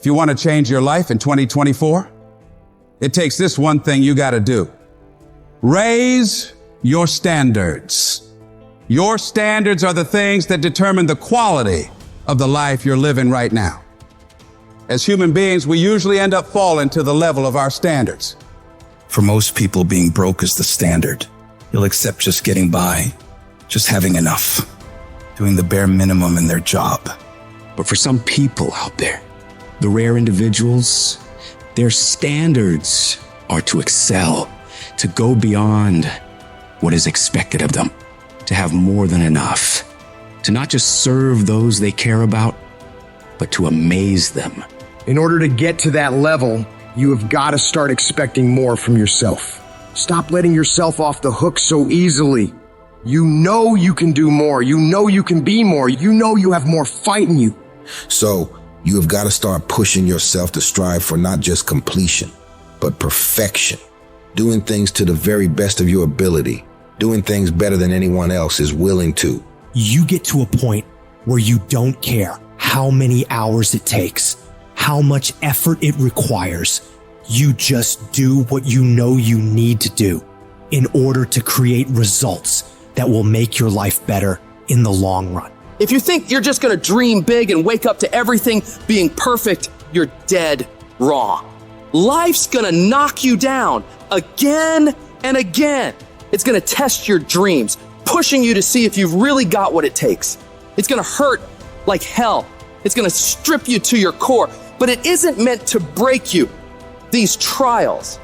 If you want to change your life in 2024, it takes this one thing you got to do. Raise your standards. Your standards are the things that determine the quality of the life you're living right now. As human beings, we usually end up falling to the level of our standards. For most people, being broke is the standard. You'll accept just getting by, just having enough, doing the bare minimum in their job. But for some people out there, the rare individuals, their standards are to excel, to go beyond what is expected of them, to have more than enough, to not just serve those they care about, but to amaze them. In order to get to that level, you have got to start expecting more from yourself. Stop letting yourself off the hook so easily. You know you can do more. You know you can be more. You know you have more fight in you. So you have got to start pushing yourself to strive for not just completion, but perfection. Doing things to the very best of your ability. Doing things better than anyone else is willing to. You get to a point where you don't care how many hours it takes, how much effort it requires. You just do what you know you need to do in order to create results that will make your life better in the long run. If you think you're just going to dream big and wake up to everything being perfect, you're dead wrong. Life's going to knock you down again and again. It's going to test your dreams, pushing you to see if you've really got what it takes. It's going to hurt like hell. It's going to strip you to your core, but it isn't meant to break you. These trials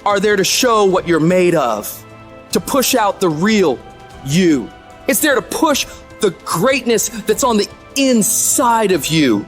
are there to show what you're made of, to push out the real you. It's there to push the greatness that's on the inside of you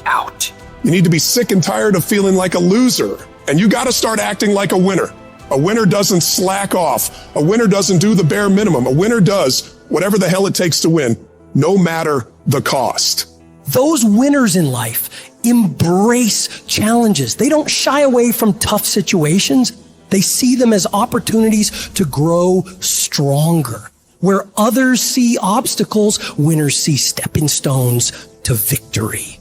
out. You need to be sick and tired of feeling like a loser, and you got to start acting like a winner. A winner doesn't slack off. A winner doesn't do the bare minimum. A winner does whatever the hell it takes to win, no matter the cost. Those winners in life embrace challenges. They don't shy away from tough situations. They see them as opportunities to grow stronger. Where others see obstacles, winners see stepping stones to victory.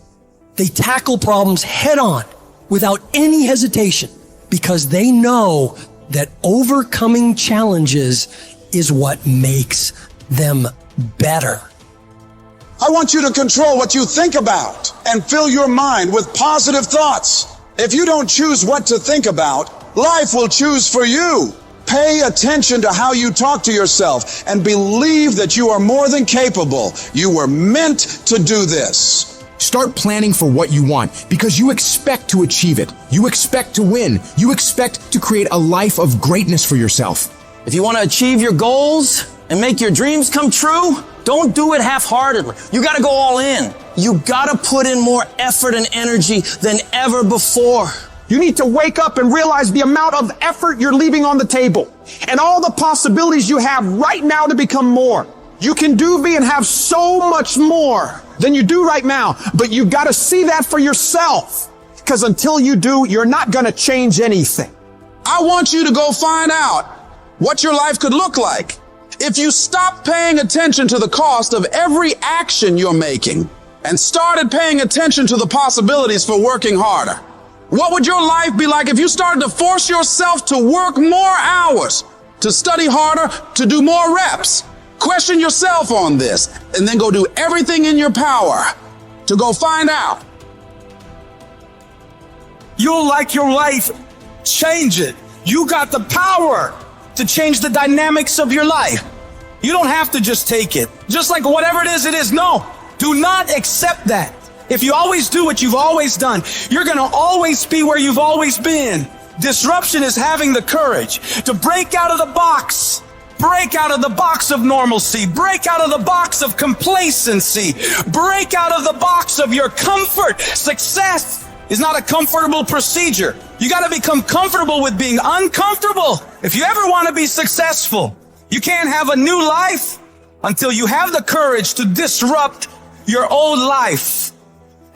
They tackle problems head on without any hesitation because they know that overcoming challenges is what makes them better. I want you to control what you think about and fill your mind with positive thoughts. If you don't choose what to think about, life will choose for you. Pay attention to how you talk to yourself and believe that you are more than capable. You were meant to do this. Start planning for what you want because you expect to achieve it. You expect to win. You expect to create a life of greatness for yourself. If you want to achieve your goals and make your dreams come true, don't do it half-heartedly. You got to go all in. You got to put in more effort and energy than ever before. You need to wake up and realize the amount of effort you're leaving on the table and all the possibilities you have right now to become more. You can do, be, and have so much more than you do right now, but you got to see that for yourself because until you do, you're not going to change anything. I want you to go find out what your life could look like if you stopped paying attention to the cost of every action you're making and started paying attention to the possibilities for working harder. What would your life be like if you started to force yourself to work more hours, to study harder, to do more reps? Question yourself on this and then go do everything in your power to go find out. You'll like your life, change it. You got the power to change the dynamics of your life. You don't have to just take it. Just like whatever it is. No, do not accept that. If you always do what you've always done, you're going to always be where you've always been. Disruption is having the courage to break out of the box. Break out of the box of normalcy. Break out of the box of complacency. Break out of the box of your comfort. Success is not a comfortable procedure. You got to become comfortable with being uncomfortable. If you ever want to be successful, you can't have a new life until you have the courage to disrupt your old life.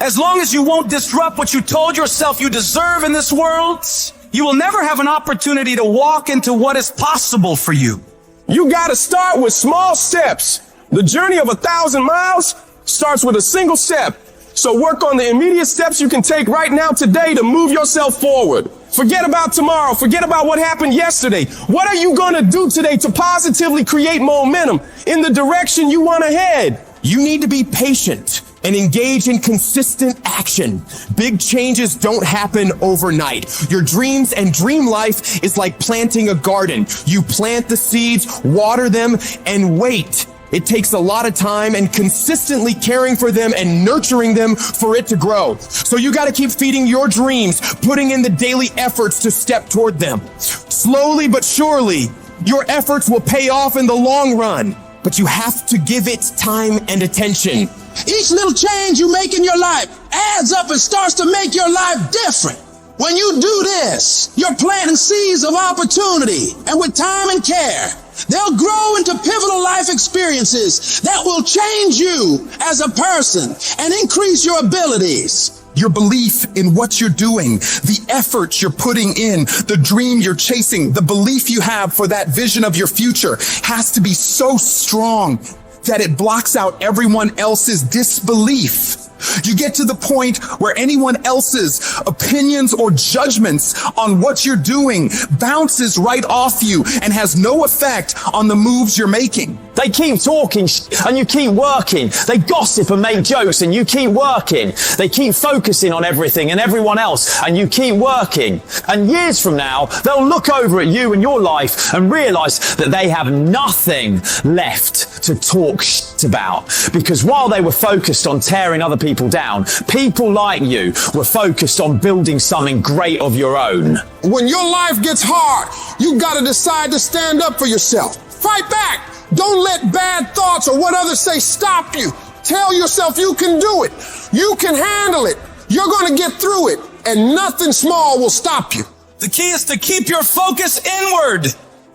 As long as you won't disrupt what you told yourself you deserve in this world, you will never have an opportunity to walk into what is possible for you. You got to start with small steps. The journey of 1,000 miles starts with a single step. So work on the immediate steps you can take right now today to move yourself forward. Forget about tomorrow. Forget about what happened yesterday. What are you going to do today to positively create momentum in the direction you want to head? You need to be patient and engage in consistent action. Big changes don't happen overnight. Your dreams and dream life is like planting a garden. You plant the seeds, water them, and wait. It takes a lot of time and consistently caring for them and nurturing them for it to grow. So you got to keep feeding your dreams, putting in the daily efforts to step toward them. Slowly but surely, your efforts will pay off in the long run, but you have to give it time and attention. Each little change you make in your life adds up and starts to make your life different. When you do this, you're planting seeds of opportunity, and with time and care, they'll grow into pivotal life experiences that will change you as a person and increase your abilities. Your belief in what you're doing, the effort you're putting in, the dream you're chasing, the belief you have for that vision of your future has to be so strong that it blocks out everyone else's disbelief. You get to the point where anyone else's opinions or judgments on what you're doing bounces right off you and has no effect on the moves you're making. They keep talking and you keep working. They gossip and make jokes and you keep working. They keep focusing on everything and everyone else and you keep working. And years from now, they'll look over at you and your life and realize that they have nothing left to talk about. Because while they were focused on tearing other people down, people like you were focused on building something great of your own. When your life gets hard, you got to decide to stand up for yourself. Fight back. Don't let bad thoughts or what others say stop you. Tell yourself you can do it. You can handle it. You're going to get through it, and nothing small will stop you. The key is to keep your focus inward.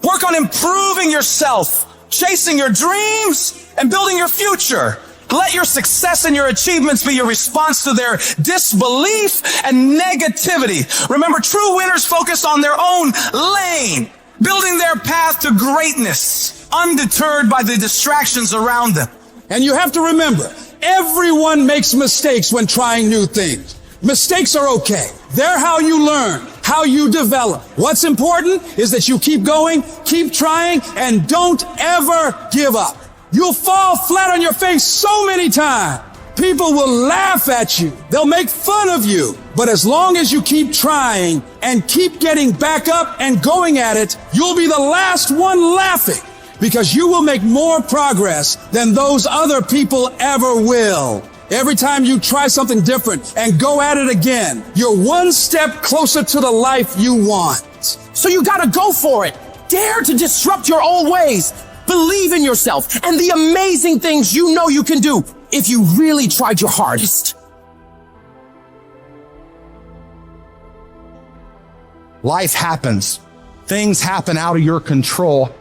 Work on improving yourself, chasing your dreams, and building your future. Let your success and your achievements be your response to their disbelief and negativity. Remember, true winners focus on their own lane, building their path to greatness, undeterred by the distractions around them. And you have to remember, everyone makes mistakes when trying new things. Mistakes are okay. They're how you learn, how you develop. What's important is that you keep going, keep trying, and don't ever give up. You'll fall flat on your face so many times. People will laugh at you. They'll make fun of you. But as long as you keep trying and keep getting back up and going at it, you'll be the last one laughing, because you will make more progress than those other people ever will. Every time you try something different and go at it again, you're one step closer to the life you want. So you gotta go for it. Dare to disrupt your old ways. Believe in yourself and the amazing things you know you can do if you really tried your hardest. Life happens. Things happen out of your control.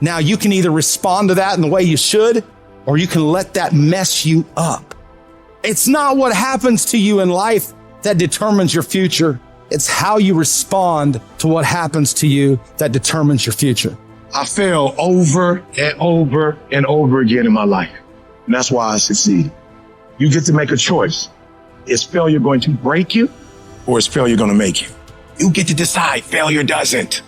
Now you can either respond to that in the way you should, or you can let that mess you up. It's not what happens to you in life that determines your future. It's how you respond to what happens to you that determines your future. I fail over and over and over again in my life. And that's why I succeed. You get to make a choice. Is failure going to break you, or is failure going to make you? You get to decide. Failure doesn't.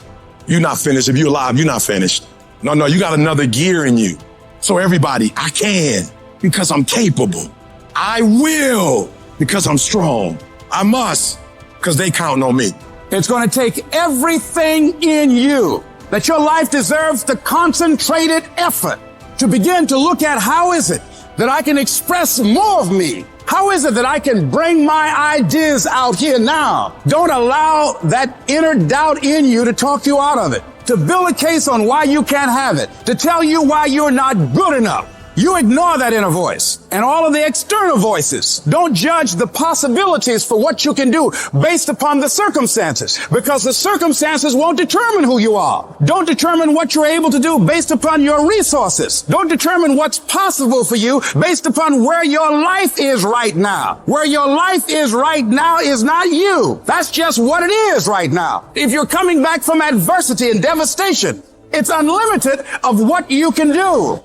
You're not finished. If you're alive, you're not finished. No, you got another gear in you. So everybody, I can because I'm capable. I will because I'm strong. I must because they counting on me. It's going to take everything in you that your life deserves the concentrated effort to begin to look at how is it that I can express more of me? How is it that I can bring my ideas out here now? Don't allow that inner doubt in you to talk you out of it, to build a case on why you can't have it, to tell you why you're not good enough. You ignore that inner voice and all of the external voices. Don't judge the possibilities for what you can do based upon the circumstances, because the circumstances won't determine who you are. Don't determine what you're able to do based upon your resources. Don't determine what's possible for you based upon where your life is right now. Where your life is right now is not you. That's just what it is right now. If you're coming back from adversity and devastation, it's unlimited of what you can do.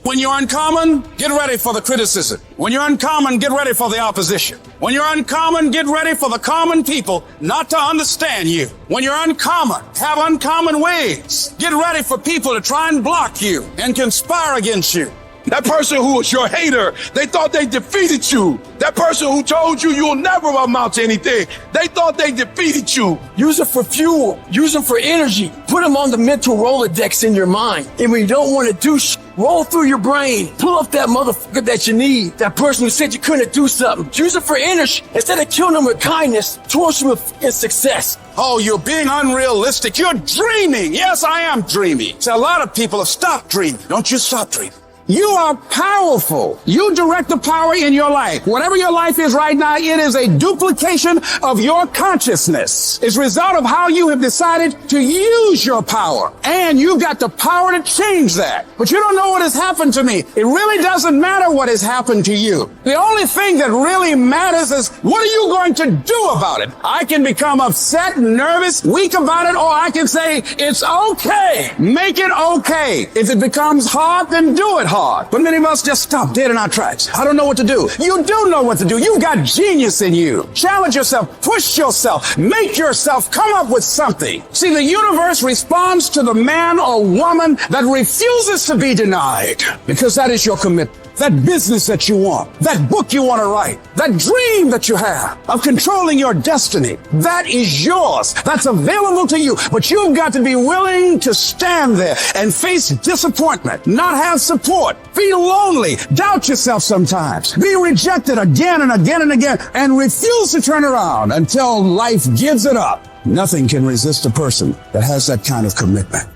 When you're uncommon, get ready for the criticism. When you're uncommon, get ready for the opposition. When you're uncommon, get ready for the common people not to understand you. When you're uncommon, have uncommon ways. Get ready for people to try and block you and conspire against you. That person who was your hater, they thought they defeated you. That person who told you you'll never amount to anything, they thought they defeated you. Use it for fuel. Use them for energy. Put them on the mental Rolodex in your mind. And when you don't want to do roll through your brain. Pull up that motherfucker that you need. That person who said you couldn't do something. Use it for energy. Instead of killing them with kindness, torch them with success. Oh, you're being unrealistic. You're dreaming. Yes, I am dreaming. So a lot of people have stopped dreaming. Don't you stop dreaming. You are powerful. You direct the power in your life. Whatever your life is right now, it is a duplication of your consciousness. It's a result of how you have decided to use your power. And you've got the power to change that. But you don't know what has happened to me. It really doesn't matter what has happened to you. The only thing that really matters is what are you going to do about it? I can become upset, nervous, weak about it, or I can say, it's okay. Make it okay. If it becomes hard, then do it hard. But many of us just stop dead in our tracks. I don't know what to do. You do know what to do. You've got genius in you. Challenge yourself. Push yourself. Make yourself come up with something. See, the universe responds to the man or woman that refuses to be denied, because that is your commitment. That business that you want, that book you want to write, that dream that you have of controlling your destiny, that is yours. That's available to you. But you've got to be willing to stand there and face disappointment, not have support, feel lonely, doubt yourself sometimes, be rejected again and again and again, and refuse to turn around until life gives it up. Nothing can resist a person that has that kind of commitment.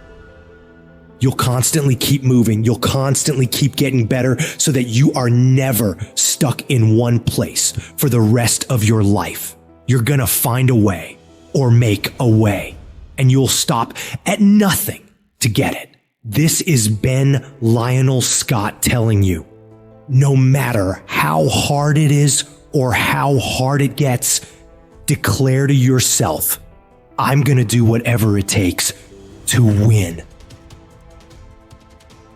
You'll constantly keep moving. You'll constantly keep getting better so that you are never stuck in one place for the rest of your life. You're gonna find a way or make a way, and you'll stop at nothing to get it. This is Ben Lionel Scott telling you, no matter how hard it is or how hard it gets, declare to yourself, I'm gonna do whatever it takes to win.